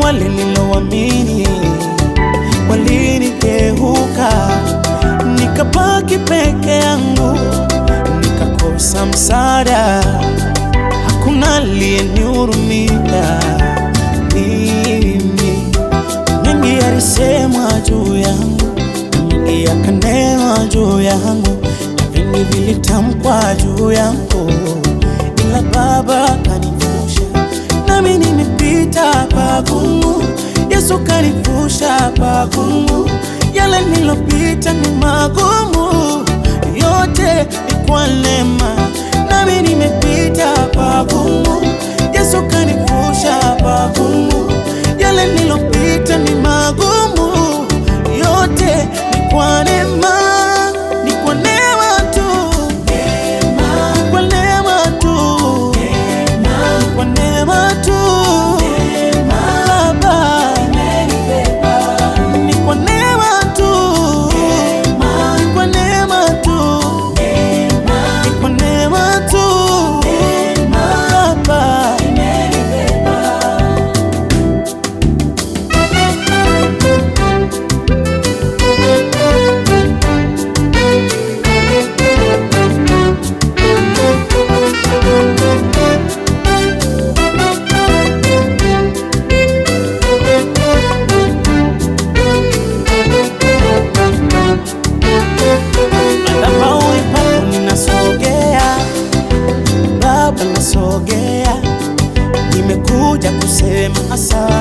wale nilowaamini walinigeuka, nikabaki peke yangu, nikakosa msaada, hakuna aliyenihurumia mimi. Mengi yalisemwa juu yangu, mengi yakanenwa juu yangu, na vingi vilitamkwa juu yangu, ila Baba kanivusha. Nami nimepita pagumu, Yesu kanivusha pagumu. Yale nilopita ni magumu, yote ni kwa neema. Nami nimepita pagumu, Yesu kanivusha pagumu. Yale nilopita ni magumu, yote ni kwa neema. Ni kwa neema tu, ni kwa neema tu, ni kwa neema tu. Baba, ni kwa neema tu, ni kwa neema tu, ni kwa neema tu. Baba, madhabahuni pako ninasogea, Baba nasogea, nimekuja kusema asante.